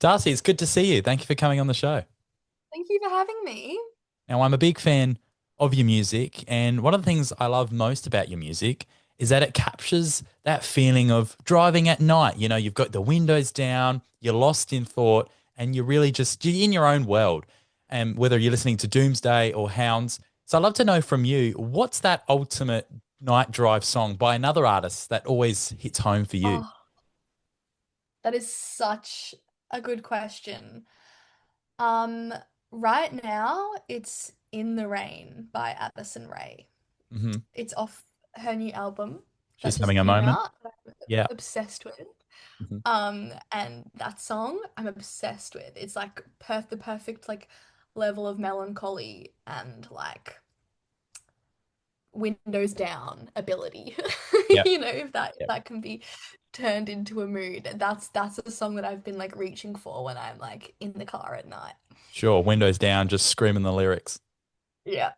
Darcy, it's good to see you. Thank you for coming on the show. Thank you for having me. Now, I'm a big fan of your music, and one of the things I love most about your music is that it captures that feeling of driving at night. You know, you've got the windows down, you're lost in thought, and you're really just you're in your own world. And whether you're listening to Doomsday or Hounds. So I'd love to know from you, what's that ultimate night drive song by another artist that always hits home for you? Oh, that is such a good question. Um, right now it's In the Rain by Addison Rae. Hmm. It's off her new album that She's just having a came moment. out that I'm Yeah. obsessed with. Hmm. And that song I'm obsessed with. It's like the perfect like level of melancholy and like windows down ability. Yeah. If that Yeah. can be turned into a mood. That's a song that I've been like reaching for when I'm like in the car at night. Sure. Windows down, just screaming the lyrics. Yeah.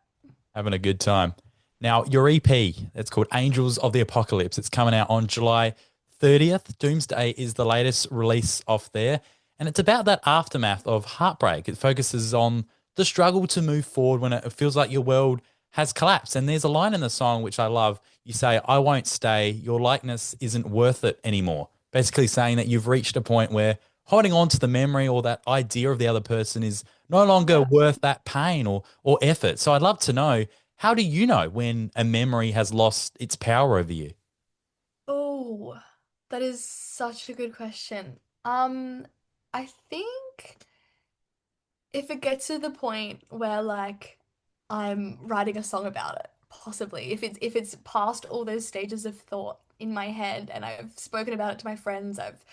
Having a good time. Now, your EP, it's called Angels of the Apocalypse. It's coming out on July 30th. Doomsday is the latest release off there. And it's about that aftermath of heartbreak. It focuses on the struggle to move forward when it feels like your world has collapsed. And there's a line in the song which I love. You say, I won't stay. Your likeness isn't worth it anymore. Basically saying that you've reached a point where holding on to the memory or that idea of the other person is no longer Yeah. worth that pain or effort. So I'd love to know, how do you know when a memory has lost its power over you? Oh, that is such a good question. I think if it gets to the point where like I'm writing a song about it, possibly if it's past all those stages of thought in my head and I've spoken about it to my friends, I've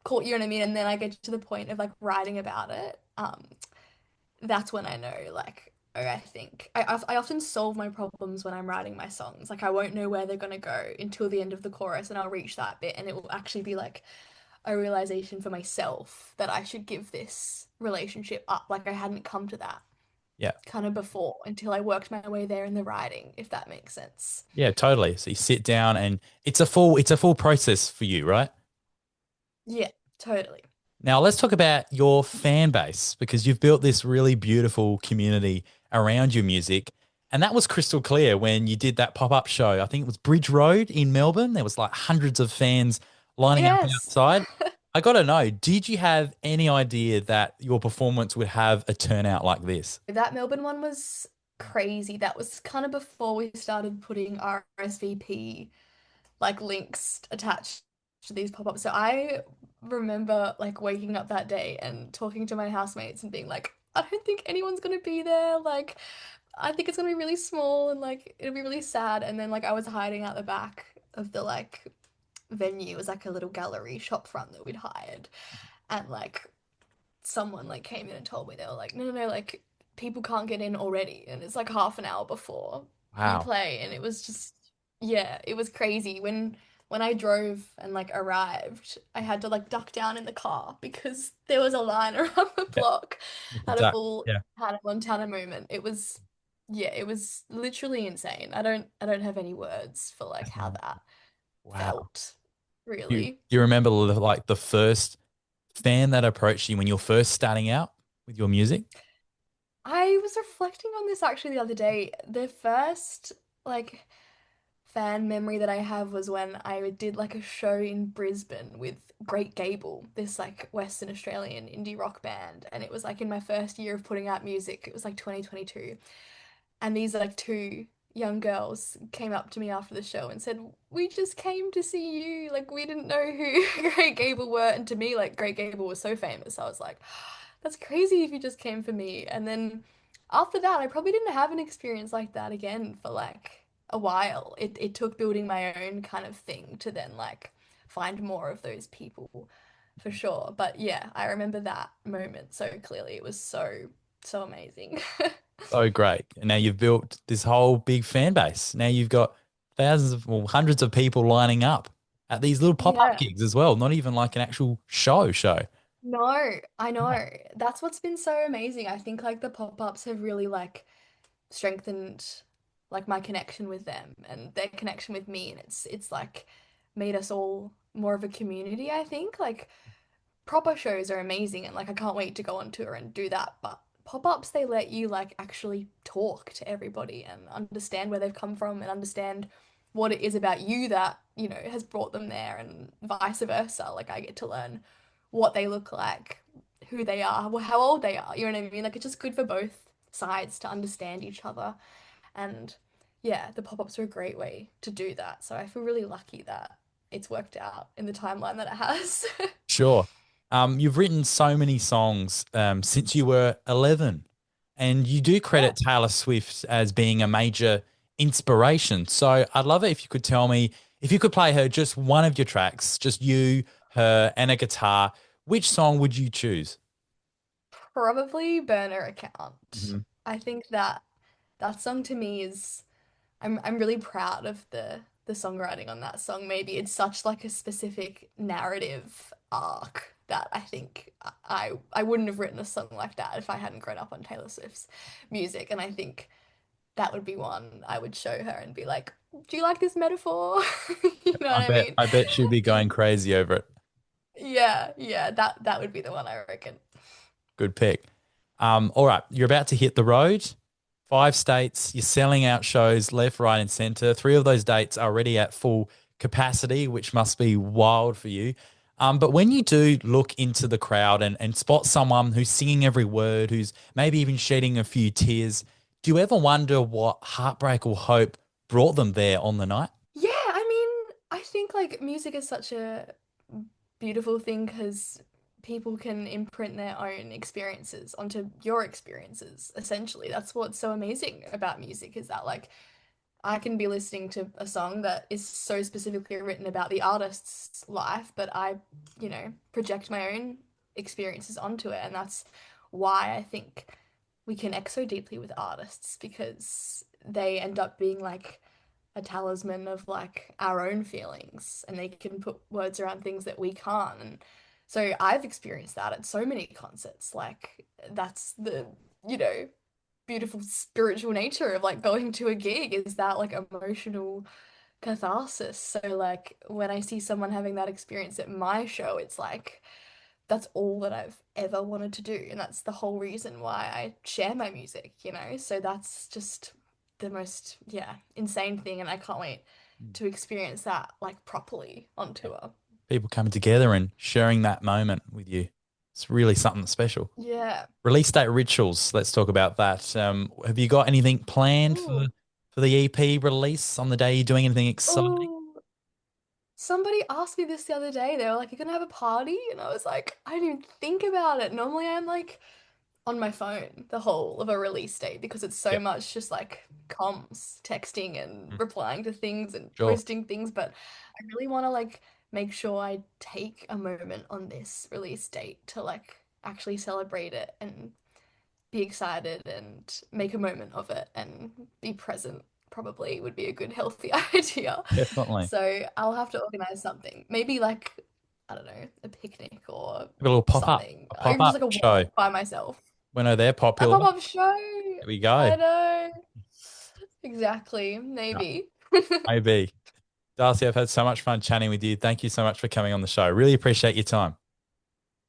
caught you know what I mean, and then I get to the point of like writing about it, that's when I know like oh, I think I often solve my problems when I'm writing my songs. Like I won't know where they're gonna go until the end of the chorus, and I'll reach that bit, and it will actually be like a realization for myself that I should give this relationship up. Like I hadn't come to that Yeah. kind of before until I worked my way there in the writing, if that makes sense. Yeah, totally. So you sit down and it's a full process for you, right? Yeah, totally. Now let's talk about your fan base because you've built this really beautiful community around your music. And that was crystal clear when you did that pop-up show. I think it was Bridge Road in Melbourne. There was like hundreds of fans lining up Yes. outside. I got to know, did you have any idea that your performance would have a turnout like this? That Melbourne one was crazy. That was kind of before we started putting RSVP like links attached to these pop-ups. So I remember like waking up that day and talking to my housemates and being like, I don't think anyone's gonna be there. Like, I think it's gonna be really small and like it'll be really sad. And then like I was hiding out the back of the like venue. It was like a little gallery shop front that we'd hired. And like someone like came in and told me they were like, no, no, no, like people can't get in already, and it's like half an hour before you Wow. play, and it was just yeah, it was crazy when I drove and like arrived, I had to like duck down in the car because there was a line around the Yeah. block With the at a duck. full Yeah. Hannah Montana moment. It was yeah, it was literally insane. I don't have any words for like how that Wow. felt, Do really. you remember like the first fan that approached you when you're first starting out with your music? I was reflecting on this actually the other day. The first like fan memory that I have was when I did like a show in Brisbane with Great Gable, this like Western Australian indie rock band, and it was like in my first year of putting out music. It was like 2022. And these like two young girls came up to me after the show and said, "We just came to see you. Like we didn't know who Great Gable were." And to me, like Great Gable was so famous. I was like, "That's crazy if you just came for me." And then after that, I probably didn't have an experience like that again for like a while. It took building my own kind of thing to then like find more of those people for sure. But yeah, I remember that moment so clearly. It was so amazing. So great. And now you've built this whole big fan base. Now you've got thousands of, well, hundreds of people lining up at these little pop-up Yeah. gigs as well, not even like an actual show. No, I Yeah. know. That's what's been so amazing. I think like the pop-ups have really like strengthened like my connection with them and their connection with me, and it's like made us all more of a community, I think. Like proper shows are amazing and like I can't wait to go on tour and do that. But pop-ups, they let you like actually talk to everybody and understand where they've come from and understand what it is about you that, has brought them there and vice versa. Like I get to learn what they look like, who they are, how old they are. You know what I mean? Like it's just good for both sides to understand each other. And yeah, the pop-ups are a great way to do that. So I feel really lucky that it's worked out in the timeline that it has. Sure. You've written so many songs since you were 11, and you do Yeah. credit Taylor Swift as being a major inspiration. So I'd love it if you could tell me if you could play her just one of your tracks, just you, her, and a guitar, which song would you choose? Probably burner account. Mhm. I think that that song to me is I'm really proud of the songwriting on that song. Maybe it's such like a specific narrative arc that I think I wouldn't have written a song like that if I hadn't grown up on Taylor Swift's music. And I think that would be one I would show her and be like, "Do you like this metaphor?" You know what I I bet mean? I bet she'd be going crazy over it. Yeah, yeah, that would be the one I reckon. Good pick. All right, you're about to hit the road. 5 states, you're selling out shows left, right, and center. Three of those dates are already at full capacity, which must be wild for you. But when you do look into the crowd and spot someone who's singing every word, who's maybe even shedding a few tears, do you ever wonder what heartbreak or hope brought them there on the night? Yeah, I mean, I think like music is such a beautiful thing because people can imprint their own experiences onto your experiences, essentially. That's what's so amazing about music is that like I can be listening to a song that is so specifically written about the artist's life, but I, project my own experiences onto it. And that's why I think we connect so deeply with artists because they end up being like a talisman of like our own feelings and they can put words around things that we can't. And so I've experienced that at so many concerts. Like that's the, you know, beautiful spiritual nature of like going to a gig is that like emotional catharsis. So like when I see someone having that experience at my show, it's like that's all that I've ever wanted to do. And that's the whole reason why I share my music. So that's just the most, yeah, insane thing. And I can't wait to experience that like properly on tour. People coming together and sharing that moment with you. It's really something special. Yeah. Release date rituals. Let's talk about that. Have you got anything planned Ooh. for the EP release on the day? You're doing anything exciting? Oh, somebody asked me this the other day. They were like, "You're gonna have a party?" And I was like, I didn't even think about it. Normally I'm like on my phone the whole of a release date because it's so Yeah, much just like comms, texting and replying to things and sure. posting things. But I really want to like make sure I take a moment on this release date to like actually celebrate it and be excited and make a moment of it and be present probably would be a good healthy idea. Definitely. So I'll have to organize something. Maybe like, I don't know, a picnic or A little something. a Or pop even just up like a show. walk by myself. We know they're A popular. pop-up show. There we go. I know. Exactly. No, Maybe. maybe. Darcy, I've had so much fun chatting with you. Thank you so much for coming on the show. Really appreciate your time.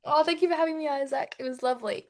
Oh, thank you for having me, Isaac. It was lovely.